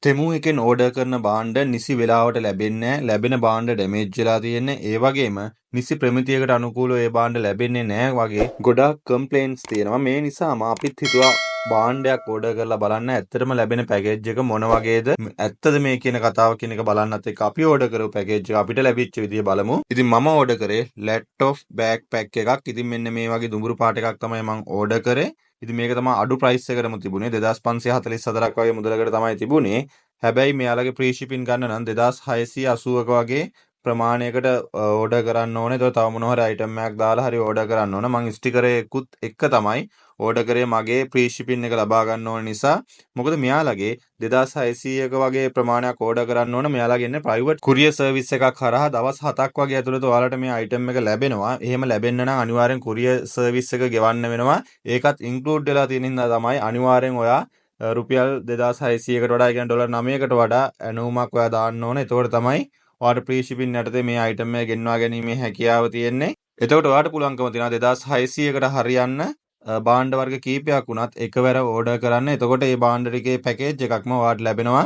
තෙමු එකෙන් ඕඩර් කරන භාණ්ඩ නිසි වෙලාවට ලැබෙන්නේ නැහැ. ලැබෙන භාණ්ඩ ඩැමේජ් වෙලා තියෙන්නේ. ඒ වගේම නිසි ප්‍රමිතියකට අනුකූලව ඒ භාණ්ඩ ලැබෙන්නේ නැහැ වගේ ගොඩාක් කම්ප්ලේන්ට්ස් තියෙනවා. මේ නිසාම අපිත් හිතුවා භාණ්ඩයක් ඕඩර් කරලා බලන්න ඇත්තටම ලැබෙන පැකේජ් එක මොන වගේද? ඇත්තද මේ කියන කතාව කියන එක බලන්නත් එක්ක අපි ඕඩර් කරපු පැකේජ් එක අපිට ලැබිච්ච විදිය බලමු. ඉතින් මම ඕඩර් කරේ ලැට්ටොෆ් බෑග් පැක් එකක්. ඉතින් මෙන්න මේ වගේ දුඹුරු පාට එකක් තමයි මම ඕඩර් කරේ. ඉතින් මේක තමයි අඩු ප්‍රයිස් එකකටම තිබුණේ 2544ක් වගේ මුදලකට තමයි තිබුණේ. හැබැයි මෙයාලගේ ප්‍රී ෂිපින් ගන්න නම් 2680ක වගේ ප්‍රමාණයකට ඕඩර් කරන්න ඕනේ. ඒක තව මොන හරි අයිටම් එකක් දාලා හරි ඕඩර් කරන්න ඕන. මම ස්ටිකරයකුත් එක්ක තමයි ඕඩර් කරේ මගේ ප්‍රී ෂිපින් එක ලබා ගන්න ඕන නිසා. මොකද මෙයාලගේ 2600ක වගේ ප්‍රමාණයක් ඕඩර් කරන්න ඕන. මෙයාලගේ ඉන්නේ ප්‍රයිවට් කුරියර් සර්විස් එකක් හරහා දවස් 7ක් වගේ ඇතුළත ඔයාලට මේ අයිටම් එක ලැබෙනවා. එහෙම ලැබෙන්න නම් අනිවාර්යෙන් කුරියර් සර්විස් එක ගෙවන්න වෙනවා. ඒකත් ඉන්ක්ලූඩ් වෙලා තියෙන හින්දා තමයි අනිවාර්යෙන් ඔයා රුපියල් 2600කට වඩා කියන්නේ ඩොලර් 9කට වඩා ඇනවුමක් ඔයා දාන්න ඕනේ. එතකොට තමයි ඔයාට ප්‍රී ෂිපින් යටතේ මේ අයිටම් එක ගෙන්වා ගැනීමේ හැකියාව තියෙන්නේ. එතකොට ඔයාට පුළුවන්කම තියෙනවා 2600කට හරියන්න භාණ්ඩ වර්ග කීපයක් වුණත් එකවර ඕඩර් කරන්න. එතකොට මේ භාණ්ඩ ටිකේ පැකේජ් එකක්ම ඔයාට ලැබෙනවා.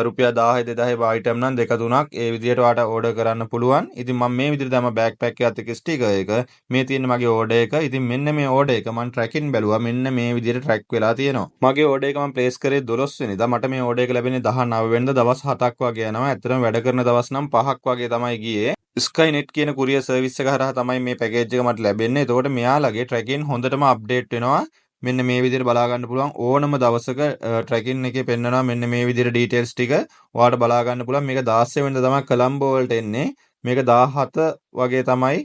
රුපියල් 1000 2000 ආයිටම් නම් දෙක තුනක් ඒ විදිහට ඔයාට ඕඩර් කරන්න පුළුවන්. ඉතින් මම මේ විදිහට තමයි බෑග් පැක් එකත් එක්ක ස්ටිකර් එක මේ තියෙන මගේ ඕඩර් එක. ඉතින් මෙන්න මේ ඕඩර් එක මම ට්‍රැකින් බැලුවා. මෙන්න මේ විදිහට ට්‍රැක් වෙලා තියෙනවා. මගේ ඕඩර් එක මම ප්ලේස් කරේ 12 වෙනිදා. මට මේ ඕඩර් එක ලැබෙන්නේ 19 වෙනිදා දවස් 7ක් වගේ යනවා. ඇත්තටම වැඩ කරන දවස් නම් 5ක් වගේ තමයි ගියේ. ස්කයිනෙට් කියන කුරියර් සර්විස් එක හරහා තමයි මේ පැකේජ් එක මට ලැබෙන්නේ. එතකොට මෙයාලගේ ට්‍රැකින් හොඳටම අප්ඩේට් වෙනවා. මෙන්න මේ විදිහට බලා ගන්න පුළුවන් ඕනම දවසක ට්‍රැකින් එකේ පෙන්නනවා මෙන්න මේ විදිහට ඩීටේල්ස් ටික ඔයාලට බලා ගන්න පුළුවන්. මේක 16 වෙනිදා තමයි කොලම්බෝ වලට එන්නේ. මේක 17 වගේ තමයි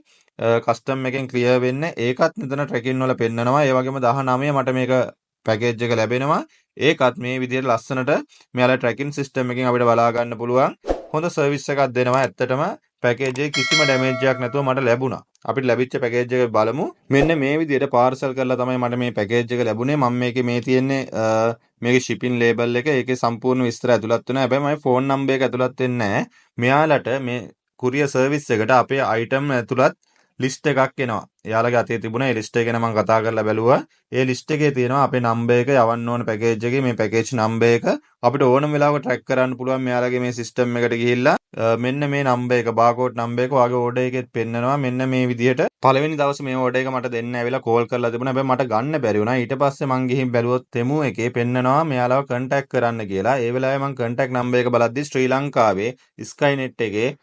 කස්ටම් එකෙන් ක්ලියර් වෙන්නේ. ඒකත් මෙතන ට්‍රැකින් වල පෙන්නනවා. ඒ වගේම 19 මට මේක පැකේජ් එක ලැබෙනවා. ඒකත් මේ විදිහට ලස්සනට මෙයාලා ට්‍රැකින් සිස්ටම් එකෙන් අපිට බලා ගන්න පුළුවන්. හොඳ සර්විස් එකක් දෙනවා. ඇත්තටම පැකේජ් එකේ කිසිම ඩැමේජ් එකක් නැතුව මට ලැබුණා. අපිට ලැබිච්ච පැකේජ් එක බලමු. මෙන්න මේ විදිහට පාර්සල් කරලා තමයි මට මේ පැකේජ් එක ලැබුණේ. මම මේකේ මේ තියෙන්නේ මේකේ shipping label එක. ඒකේ සම්පූර්ණ විස්තර ඇතුළත් වෙනවා. හැබැයි මගේ ෆෝන් නම්බර් එක ඇතුළත් වෙන්නේ නැහැ. මෙයාලට මේ courier service එකට අපේ item ඇතුළත් ලිස්ට් එකක් එනවා. එයාලගේ අතේ තිබුණා. ඒ ලිස්ට් එක ගැන මම කතා කරලා බැලුවා. ඒ ලිස්ට් එකේ තියෙනවා අපේ නම්බර් එක යවන්න ඕන පැකේජ් එකේ මේ පැකේජ් නම්බර් එක අපිට ඕනම වෙලාවක ට්‍රැක් කරන්න පුළුවන්. මෙයාලගේ මේ සිස්ටම් එකට ගිහිල්ලා මෙන්න මේ නම්බර් එක බාකෝඩ් නම්බර් එක ඔයාගේ ඕඩර් එකෙත් පෙන්නනවා. මෙන්න මේ විදිහට පළවෙනි දවසේ මේ ඕඩර් එක මට දෙන්න ඇවිල්ලා කෝල් කරලා තිබුණා. හැබැයි මට ගන්න බැරි වුණා. ඊට පස්සේ මං ගිහින් බැලුවොත් තෙමු එකේ පෙන්නනවා මෙයාලව කන්ටැක්ට් කරන්න කියලා. ඒ වෙලාවේ මං කන්ටැක්ට් නම්බර් එක බලද්දි ශ්‍රී ලංකාවේ ස්කයිනෙට් එකේ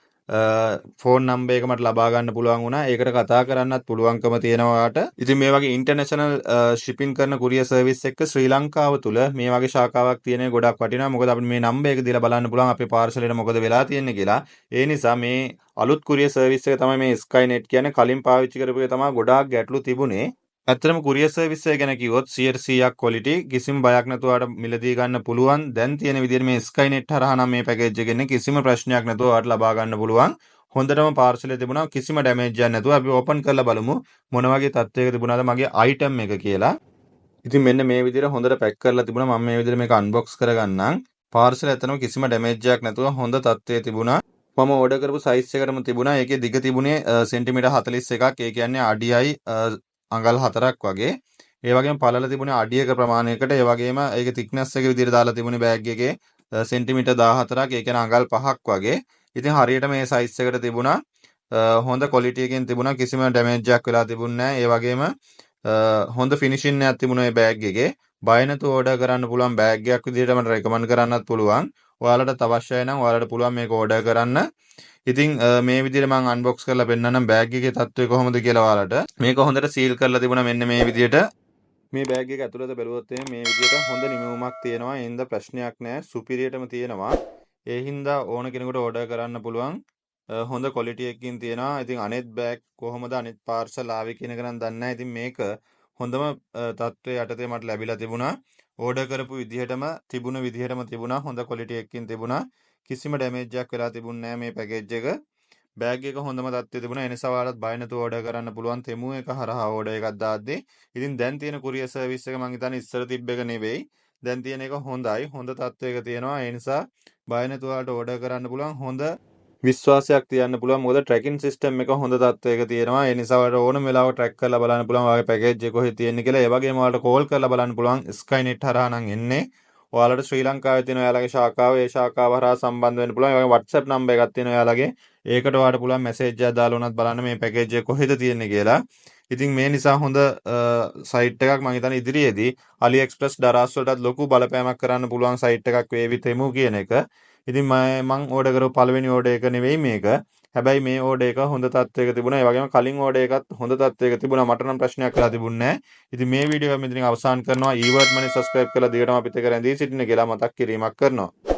ෆෝන් නම්බර් එක මට ලබා ගන්න පුළුවන් වුණා. ඒකට කතා කරන්නත් පුළුවන්කම තියෙනවා ඔයාට. ඉතින් මේ වගේ ඉන්ටර්නැෂනල් shipping කරන courier service එක ශ්‍රී ලංකාව තුල මේ වගේ ශාඛාවක් තියෙන ගොඩක් වටිනවා. මොකද අපිට මේ නම්බර් එක දීලා බලන්න පුළුවන් අපේ පාර්සල් එකට මොකද වෙලා තියෙන්නේ කියලා. ඒ නිසා මේ අලුත් courier service එක තමයි මේ Skynet කියන්නේ. කලින් පාවිච්චි කරපු එක තමයි ගොඩාක් ගැටලු තිබුණේ. ඇත්තටම courier service එක ගැන කිව්වොත් 100%ක් quality කිසිම බයක් නැතුව ඔයාලට මිලදී ගන්න පුළුවන්. දැන් තියෙන විදිහට මේ Skynet හරහා නම් මේ පැකේජ් එක එන්නේ කිසිම ප්‍රශ්නයක් නැතුව ඔයාලට ලබා ගන්න පුළුවන්. හොඳටම පාර්සලේ තිබුණා කිසිම ඩැමේජ් එකක් නැතුව. අපි ඕපන් කරලා බලමු මොන වගේ තත්ත්වයක තිබුණාද මගේ අයිටම් එක කියලා. ඉතින් මෙන්න මේ විදිහට හොඳට පැක් කරලා තිබුණා. මම මේ විදිහට මේක අන්බොක්ස් කරගන්නම්. පාර්සල ඇත්තටම කිසිම ඩැමේජ් එකක් නැතුව හොඳ තත්ත්වයේ තිබුණා. මම ඕඩර් කරපු සයිස් එකටම තිබුණා. ඒකේ දිග තිබුණේ සෙන්ටිමීටර් 41ක්. ඒ කියන්නේ අඩියයි අඟල් 4ක් වගේ. ඒ වගේම පළල තිබුණේ අඩියක ප්‍රමාණයකට. ඒ වගේම ඒකේ thickness එක විදිහට දාලා තිබුණේ බෑග් එකේ සෙන්ටිමීටර් 14ක්. ඒ කියන්නේ අඟල් 5ක් වගේ. ඉතින් හරියට මේ සයිස් එකට තිබුණා. හොඳ ක්වොලිටි එකකින් තිබුණා. කිසිම ඩැමේජ් එකක් වෙලා තිබුණේ නැහැ. ඒ වගේම හොඳ ෆිනිෂින් එකක් තිබුණා මේ බෑග් එකේ. බය නැතුව ඕඩර් කරන්න පුළුවන් බෑග් එකක් විදිහට මට රෙකමන්ඩ් කරන්නත් පුළුවන්. ඔයාලට අවශ්‍යයි නම් ඔයාලට පුළුවන් මේක ඕඩර් කරන්න. ඉතින් මේ විදිහට මම අන්බොක්ස් කරලා පෙන්නන්නම් බෑග් එකේ තත්ත්වය කොහොමද කියලා ඔයාලට. මේක හොඳට සීල් කරලා තිබුණා මෙන්න මේ විදිහට. මේ බෑග් එක ඇතුළත බැලුවොත් මේ විදිහට හොඳ නිමවුමක් තියෙනවා. ඒ හින්දා ප්‍රශ්නයක් නැහැ. සුපිරියටම තියෙනවා. ඒ හින්දා ඕන කෙනෙකුට ඕඩර් කරන්න පුළුවන්. හොඳ ක්වොලිටි එකකින් තියෙනවා. ඉතින් අනෙත් බෑග් කොහොමද අනෙත් පාර්සල් ආවේ කියන එක නම් දන්නේ නැහැ. ඉතින් මේක හොඳම තත්ත්වයේ යටතේ මට ලැබිලා තිබුණා. ඕඩර් කරපු විදිහටම තිබුණා. හොඳ ක්වොලිටි එකකින් තිබුණා. කිසිම ඩැමේජ් එකක් වෙලා තිබුණේ නැහැ මේ පැකේජ් එක. බෑග් එක හොඳම තත්ත්වයේ තිබුණා. ඒ නිසා ඔයාලත් බය නැතුව ඕඩර් කරන්න පුළුවන් තෙමු එක හරහා ඕඩර් එකක් දාද්දී. ඉතින් දැන් තියෙන courier service එක මම හිතන්නේ ඉස්සර තිබ්බ එක නෙවෙයි. දැන් තියෙන එක හොඳයි. හොඳ තත්ත්වයක තියෙනවා. ඒ නිසා බය නැතුව ඔයාලට ඕඩර් කරන්න පුළුවන්. හොඳ විශ්වාසයක් තියන්න පුළුවන්. මොකද ට්‍රැකින් සිස්ටම් එක හොඳ තත්ත්වයක තියෙනවා. ඒ නිසා ඔයාලට ඕනම වෙලාවක ට්‍රැක් කරලා බලන්න පුළුවන් ඔයාගේ පැකේජ් එක කොහෙද තියෙන්නේ කියලා. ඒ වගේම ඔයාලට කෝල් කරලා බලන්න පුළුවන්. Skynet හරහා නම් එන්නේ. ඔයාලට ශ්‍රී ලංකාවේ තියෙන ඔයාලගේ ශාඛාව ඒ ශාඛාව හරහා සම්බන්ධ වෙන්න පුළුවන්. ඒ වගේම WhatsApp නම්බර් එකක් තියෙනවා ඔයාලගේ. ඒකට ඔයාලට පුළුවන් මැසේජ් එකක් දාලා උනත් බලන්න මේ පැකේජ් එක කොහෙද තියෙන්නේ කියලා. ඉතින් මේ නිසා හොඳ සයිට් එකක් මම හිතන්නේ ඉදිරියේදී AliExpress දරාස් වලටත් ලොකු බලපෑමක් කරන්න පුළුවන් සයිට් එකක් වේවි තෙමු කියන එක. ඉතින් මම ඕඩර් කරපු පළවෙනි ඕඩර් එක නෙවෙයි මේක. හැබැයි මේ ඕඩර් එක හොඳ තත්ත්වයක තිබුණා. ඒ වගේම කලින් ඕඩර් එකත් හොඳ තත්ත්වයක තිබුණා. මට නම් ප්‍රශ්නයක් වෙලා තිබුණේ නැහැ. ඉතින් මේ වීඩියෝ එක මෙතනින් අවසන් කරනවා. ඊවර්ඩ් මනේ සබ්ස්ක්‍රයිබ් කරලා දිගටම අපිත් එක්ක රැඳී සිටින්න කියලා මතක් කිරීමක් කරනවා.